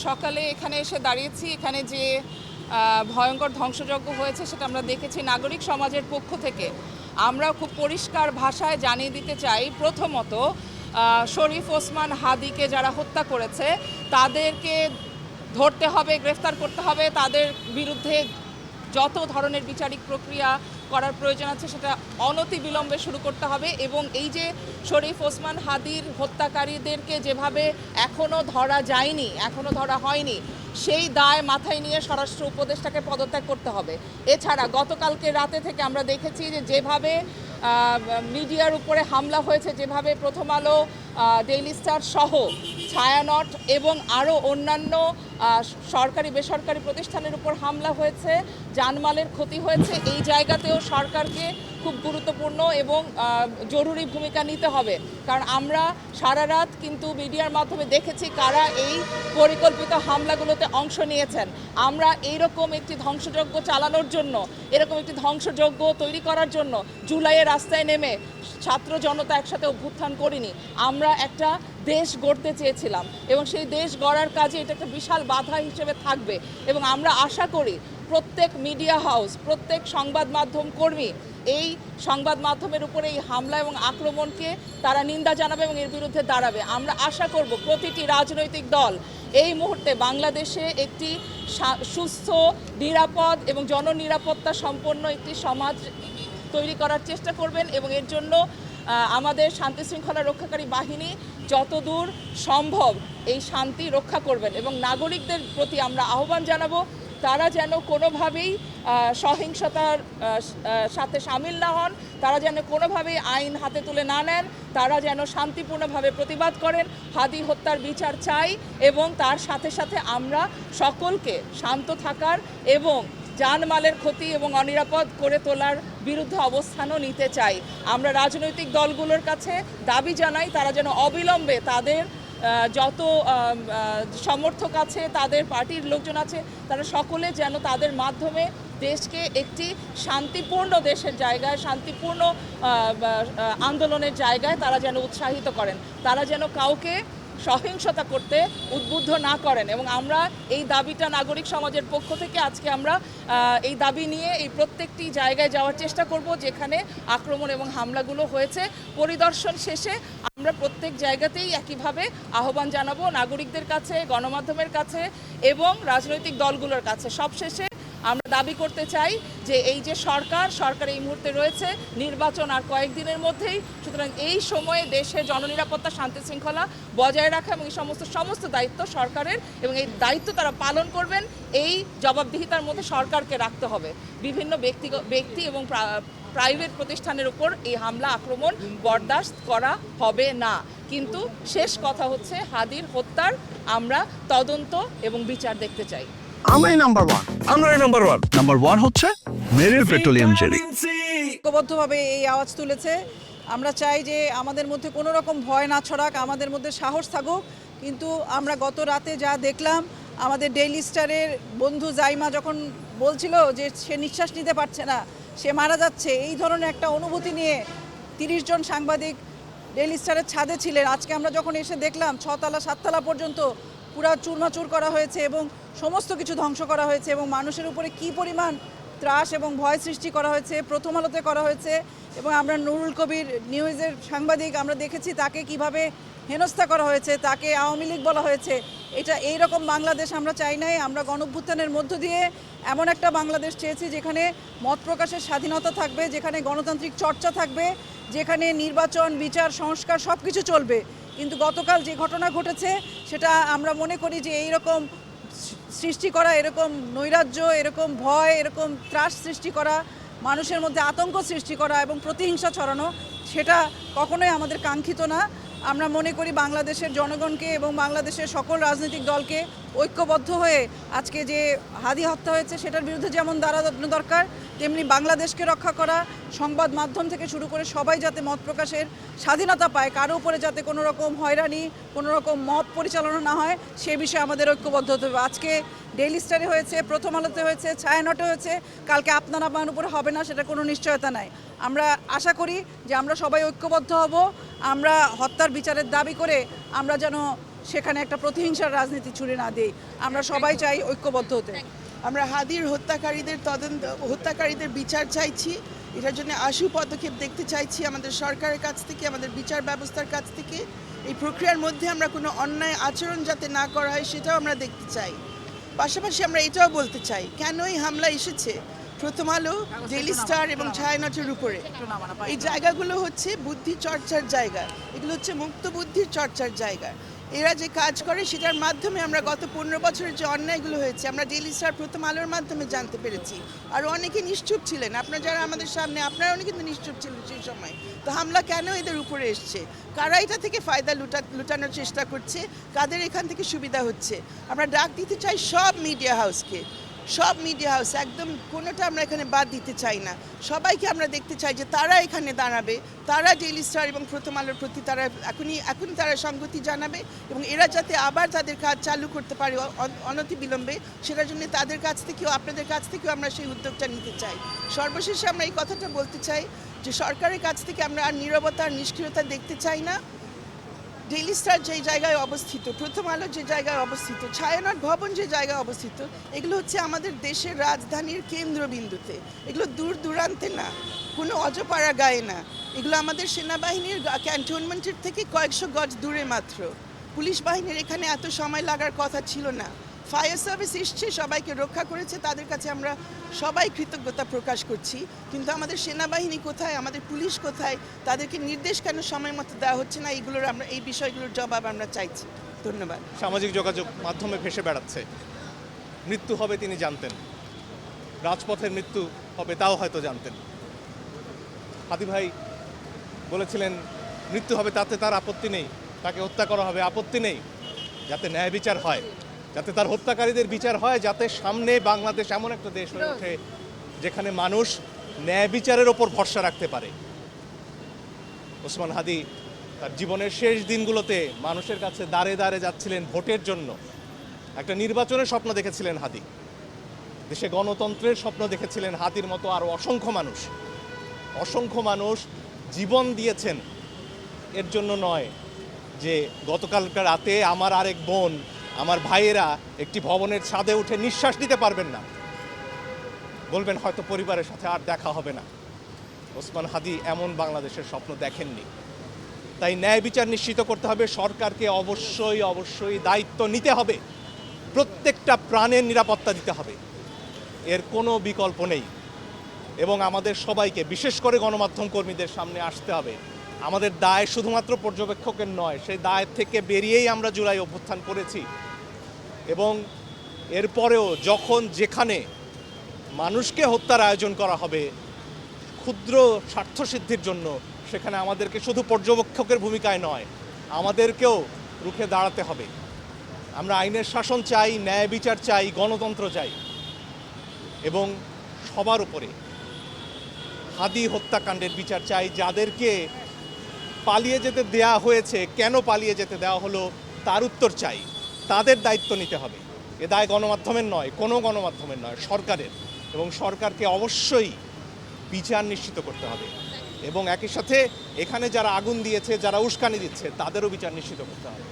সকালে এখানে এসে দাঁড়িয়েছি। এখানে যে ভয়ঙ্কর ধ্বংসযজ্ঞ হয়েছে সেটা আমরা দেখেছি। নাগরিক সমাজের পক্ষ থেকে আমরা খুব পরিষ্কার ভাষায় জানিয়ে দিতে চাই, প্রথমত শরীফ ওসমান হাদিকে যারা হত্যা করেছে তাদেরকে ধরতে হবে, গ্রেফতার করতে হবে, তাদের বিরুদ্ধে যত ধরনের বিচারিক প্রক্রিয়া করার প্রয়োজন আছে সেটা অনতিবিলম্বে শুরু করতে হবে। এবং এই যে শরীফ ওসমান হাদির হত্যাকারীদেরকে যেভাবে এখনও ধরা যায়নি, এখনও ধরা হয়নি, সেই দায় মাথায় নিয়ে স্বরাষ্ট্র উপদেষ্টাকে পদত্যাগ করতে হবে। এছাড়া গতকালকে রাতে থেকে আমরা দেখেছি যে যেভাবে মিডিয়ার উপরে হামলা হয়েছে, যেভাবে প্রথম আলো, ডেইলি স্টার সহ ছায়ানট এবং আরও অন্যান্য সরকারি বেসরকারি প্রতিষ্ঠানের উপর হামলা হয়েছে, জানমালের ক্ষতি হয়েছে, এই জায়গাতেও সরকারকে খুব গুরুত্বপূর্ণ এবং জরুরি ভূমিকা নিতে হবে। কারণ আমরা সারা রাত কিন্তু মিডিয়ার মাধ্যমে দেখেছি কারা এই পরিকল্পিত হামলাগুলোতে অংশ নিয়েছেন। আমরা এইরকম একটি ধ্বংসযজ্ঞ চালানোর জন্য, এরকম একটি ধ্বংসযজ্ঞ তৈরি করার জন্য জুলাইয়ের রাস্তায় নেমে ছাত্র জনতা একসাথে অভ্যুত্থান করিনি। আমরা একটা দেশ গড়তে চেয়েছিলাম এবং সেই দেশ গড়ার কাজে এটা একটা বিশাল বাধা হিসেবে থাকবে। এবং আমরা আশা করি প্রত্যেক মিডিয়া হাউস, প্রত্যেক সংবাদ মাধ্যম কর্মী এই সংবাদ মাধ্যমের উপরে এই হামলা এবং আক্রমণকে তারা নিন্দা জানাবে এবং এর বিরুদ্ধে দাঁড়াবে। আমরা আশা করব প্রতিটি রাজনৈতিক দল এই মুহূর্তে বাংলাদেশে একটি সুস্থ, নিরাপদ এবং জননিরাপত্তা সম্পন্ন একটি সমাজ তৈরি করার চেষ্টা করবেন এবং এর জন্য আমাদের শান্তি শৃঙ্খলা রক্ষাকারী বাহিনী যতদূর সম্ভব এই শান্তি রক্ষা করবেন। এবং নাগরিকদের প্রতি আমরা আহ্বান জানাবো তারা যেন কোনোভাবেই সহিংসতার সাথে সামিল না হন, তারা যেন কোনোভাবেই আইন হাতে তুলে না নেন, তারা যেন শান্তিপূর্ণভাবে প্রতিবাদ করেন। হাদি হত্যার বিচার চাই এবং তার সাথে সাথে আমরা সকলকে শান্ত থাকার এবং জানমালের ক্ষতি এবং অনিরাপদ করে তোলার বিরুদ্ধে অবস্থানও নিতে চাই। আমরা রাজনৈতিক দলগুলোর কাছে দাবি জানাই তারা যেন অবিলম্বে তাদের যত সমর্থক আছে, তাদের পার্টির লোকজন আছে, তারা সকলে যেন তাদের মাধ্যমে দেশকে একটি শান্তিপূর্ণ দেশের জায়গায়, শান্তিপূর্ণ আন্দোলনের জায়গায় তারা যেন উৎসাহিত করেন, তারা যেন কাউকে সহিংসতা করতে উদ্বুদ্ধ না করেন। এবং আমরা এই দাবিটা নাগরিক সমাজের পক্ষ থেকে আজকে আমরা এই দাবি নিয়ে এই প্রত্যেকটি জায়গায় যাওয়ার চেষ্টা করব যেখানে আক্রমণ এবং হামলাগুলো হয়েছে। পরিদর্শন শেষে আমরা প্রত্যেক জায়গাতেই একইভাবে আহ্বান জানাবো নাগরিকদের কাছে, গণমাধ্যমের কাছে এবং রাজনৈতিক দলগুলোর কাছে। সবশেষে আমরা দাবি করতে চাই যে এই যে সরকার এই মুহূর্তে রয়েছে, নির্বাচন আর কয়েকদিনের মধ্যেই, সুতরাং এই সময়ে দেশে জননিরাপত্তা, শান্তি শৃঙ্খলা বজায় রাখা এবং এই সমস্ত দায়িত্ব সরকারের এবং এই দায়িত্ব তারা পালন করবেন। এই জবাবদিহিতার মধ্যে সরকারকে রাখতে হবে। বিভিন্ন ব্যক্তি এবং প্রাইভেট প্রতিষ্ঠানের উপর এই হামলা আক্রমণ বরদাস্ত করা হবে না। কিন্তু শেষ কথা হচ্ছে হাদির হত্যার আমরা তদন্ত এবং বিচার দেখতে চাই। আমরাই নাম্বার ওয়ান। নাম্বার ওয়ান হচ্ছে মেরিল পেট্রোলিয়াম জেলি। ঐক্যবদ্ধভাবে এই আওয়াজ তুলেছে। আমরা চাই যে আমাদের মধ্যে কোনো রকম ভয় না ছড়াক, আমাদের মধ্যে সাহস থাকুক। কিন্তু আমরা গত রাতে যা দেখলাম, আমাদের ডেইলি স্টারের বন্ধু জাইমা যখন বলছিল যে সে নিঃশ্বাস নিতে পারছে না, সে মারা যাচ্ছে, এই ধরনের একটা অনুভূতি নিয়ে 30 জন সাংবাদিক ডেইলি স্টারের ছাদে ছিলেন। আজকে আমরা যখন এসে দেখলাম 6তলা 7তলা পর্যন্ত পুরা চুরমাচুর করা হয়েছে এবং সমস্ত কিছু ধ্বংস করা হয়েছে এবং মানুষের উপরে কি পরিমাণ ত্রাস এবং ভয় সৃষ্টি করা হয়েছে প্রথম আলোতে করা হয়েছে। এবং আমরা নুরুল কবির নিউজের সাংবাদিক আমরা দেখেছি তাকে কিভাবে হেনস্থা করা হয়েছে, তাকে আওয়ামী লীগ বলা হয়েছে। এইরকম বাংলাদেশ আমরা চাই নাই। আমরা গণঅভ্যুত্থানের মধ্য দিয়ে এমন একটা বাংলাদেশ চেয়েছি যেখানে মত প্রকাশের স্বাধীনতা থাকবে, যেখানে গণতান্ত্রিক চর্চা থাকবে, যেখানে নির্বাচন, বিচার, সংস্কার সব কিছু চলবে। কিন্তু গতকাল যে ঘটনা ঘটেছে সেটা আমরা মনে করি যে এইরকম সৃষ্টি করা, এরকম নৈরাজ্য, এরকম ভয়, এরকম ত্রাস সৃষ্টি করা, মানুষের মধ্যে আতঙ্ক সৃষ্টি করা এবং প্রতিহিংসা ছড়ানো, সেটা কখনোই আমাদের কাঙ্ক্ষিত না। আমরা মনে করি বাংলাদেশের জনগণকে এবং বাংলাদেশের সকল রাজনৈতিক দলকে ঐক্যবদ্ধ হয়ে আজকে যে হাদি হত্যা হয়েছে সেটার বিরুদ্ধে যেমন দাঁড়ানো দরকার, তেমনি বাংলাদেশকে রক্ষা করা, সংবাদ মাধ্যম থেকে শুরু করে সবাই যাতে মত প্রকাশের স্বাধীনতা পায়, কারো উপরে যাতে কোনো রকম হয়রানি, কোনো রকম মত পরিচালনা না হয়, সে বিষয়ে আমাদের ঐক্যবদ্ধ হতে হবে। আজকে ডেইলি স্টারে হয়েছে, প্রথম আলোতে হয়েছে, ছায়ানটে হয়েছে, কালকে আপনার আমার উপরে হবে না সেটা কোনো নিশ্চয়তা নাই। আমরা আশা করি যে আমরা সবাই ঐক্যবদ্ধ হব, আমরা হত্যার বিচারের দাবি করে আমরা যেন সেখানে একটা প্রতিহিংসার রাজনীতি ছুড়ে না দেই। আমরা সবাই চাই ঐক্যবদ্ধ হতে। আমরা হাদির হত্যাকারীদের বিচার চাইছি। এটার জন্য আশু পদক্ষেপ দেখতে চাইছি আমাদের সরকারের কাছ থেকে, আমাদের বিচার ব্যবস্থার কাছ থেকে। এই প্রক্রিয়ার মধ্যে আমরা কোনো অন্যায় আচরণ যাতে না করা হয় সেটাও আমরা দেখতে চাই। পাশাপাশি আমরা এটাও বলতে চাই কেন এই হামলা এসেছে প্রথম আলো, ডেইলি স্টার এবং ছায়ানটের উপরে। এই জায়গাগুলো হচ্ছে বুদ্ধি চর্চার জায়গা, এগুলো হচ্ছে মুক্ত বুদ্ধির চর্চার জায়গা। এরা যে কাজ করে সেটার মাধ্যমে আমরা গত 15 বছরের যে অন্যায়গুলো হয়েছে আমরা ডেইলি স্টার, প্রথম আলোর মাধ্যমে জানতে পেরেছি। আর অনেকে নিশ্চুপ ছিলেন, আপনারা যারা আমাদের সামনে আপনারাও কিন্তু নিশ্চুপ ছিলেন সেই সময়। তো হামলা কেন এদের উপরে এসছে, কারা এটা থেকে ফায়দা লুটানোর চেষ্টা করছে, কাদের এখান থেকে সুবিধা হচ্ছে। আমরা ডাক দিতে চাই সব মিডিয়া হাউসকে, সব মিডিয়া হাউস, একদম কোনোটা আমরা এখানে বাদ দিতে চাই না। সবাইকে আমরা দেখতে চাই যে তারা এখানে দাঁড়াবে, তারা ডেইলি স্টার এবং প্রথম আলোর প্রতি তারা এখনই তারা সংগতি জানাবে এবং এরা যাতে আবার তাদের কাজ চালু করতে পারে অনতি বিলম্বে, সেটার জন্য তাদের কাছ থেকেও আপনাদের কাছ থেকেও আমরা সেই উদ্যোগটা নিতে চাই। সর্বশেষে আমরা এই কথাটা বলতে চাই যে সরকারের কাছ থেকে আমরা আর নীরবতা আর নিষ্ক্রিয়তা দেখতে চাই না। ডেইলি স্টার যে জায়গায় অবস্থিত, প্রথম আলো যে জায়গায় অবস্থিত, ছায়ানট ভবন যে জায়গায় অবস্থিত, এগুলো হচ্ছে আমাদের দেশের রাজধানীর কেন্দ্রবিন্দুতে। এগুলো দূর দূরান্তে না, কোনো অজপাড়া গায়ে না, এগুলো আমাদের সেনাবাহিনীর ক্যান্টনমেন্টের থেকে কয়েকশো গজ দূরে মাত্র। পুলিশ বাহিনীর এখানে এত সময় লাগার কথা ছিল না। ফায়ার সার্ভিস এসছে, সবাইকে রক্ষা করেছে, তাদের কাছে আমরা সবাই কৃতজ্ঞতা প্রকাশ করছি। কিন্তু আমাদের সেনাবাহিনী কোথায়, আমাদের পুলিশ কোথায়, তাদেরকে নির্দেশ কেন সময় মতো দেওয়া হচ্ছে না, এই বিষয়গুলোর জবাব আমরা চাইছি। ধন্যবাদ। সামাজিক যোগাযোগ মাধ্যমে ভেসে বেড়াচ্ছে, মৃত্যু হবে তিনি জানতেন, রাজপথের মৃত্যু হবে তাও হয়তো জানতেন। হাদি ভাই বলেছিলেন মৃত্যু হবে তাতে তার আপত্তি নেই, তাকে হত্যা করা হবে আপত্তি নেই, যাতে ন্যায় বিচার হয়, যাতে তার হত্যাকারীদের বিচার হয়, যাতে সামনে বাংলাদেশ এমন একটা দেশ হয়ে ওঠে যেখানে মানুষ ন্যায় বিচারের ওপর ভরসা রাখতে পারে। ওসমান হাদি তার জীবনের শেষ দিনগুলোতে মানুষের কাছে দাঁড়ে দাঁড়ে যাচ্ছিলেন ভোটের জন্য। একটা নির্বাচনের স্বপ্ন দেখেছিলেন হাদি, দেশে গণতন্ত্রের স্বপ্ন দেখেছিলেন। হাদির মতো আরও অসংখ্য মানুষ জীবন দিয়েছেন এর জন্য নয় যে গতকালকার রাতে আমার আরেক বোন, আমার ভাইয়েরা একটি ভবনের ছাদে উঠে নিঃশ্বাস নিতে পারবেন না, বলবেন হয়তো পরিবারের সাথে আর দেখা হবে না। ওসমান হাদি এমন বাংলাদেশের স্বপ্ন দেখেননি। তাই ন্যায় বিচার নিশ্চিত করতে হবে, সরকারকে অবশ্যই দায়িত্ব নিতে হবে, প্রত্যেকটা প্রাণের নিরাপত্তা দিতে হবে, এর কোনো বিকল্প নেই। এবং আমাদের সবাইকে, বিশেষ করে গণমাধ্যম কর্মীদের সামনে আসতে হবে। আমাদের দায় শুধুমাত্র পর্যবেক্ষকের নয়, সেই দায় থেকে বেরিয়েই আমরা জুলাই অভ্যুত্থান করেছি। এবং এরপরেও যখন যেখানে মানুষকে হত্যার আয়োজন করা হবে ক্ষুদ্র স্বার্থসিদ্ধির জন্য, সেখানে আমাদেরকে শুধু পর্যবেক্ষকের ভূমিকায় নয়, আমাদেরকেও রুখে দাঁড়াতে হবে। আমরা আইনের শাসন চাই, ন্যায় বিচার চাই, গণতন্ত্র চাই এবং সবার উপরে হাদি হত্যাকাণ্ডের বিচার চাই। যাদেরকে পালিয়ে যেতে দেয়া হয়েছে, কেন পালিয়ে যেতে দেওয়া হলো তার উত্তর চাই। তাদের দায়িত্ব নিতে হবে। এ দায় গণমাধ্যমের নয়, কোনো গণমাধ্যমের নয়, সরকারের। এবং সরকারকে অবশ্যই বিচার নিশ্চিত করতে হবে এবং একই সাথে এখানে যারা আগুন দিয়েছে, যারা উস্কানি দিচ্ছে, তাদেরও বিচার নিশ্চিত করতে হবে।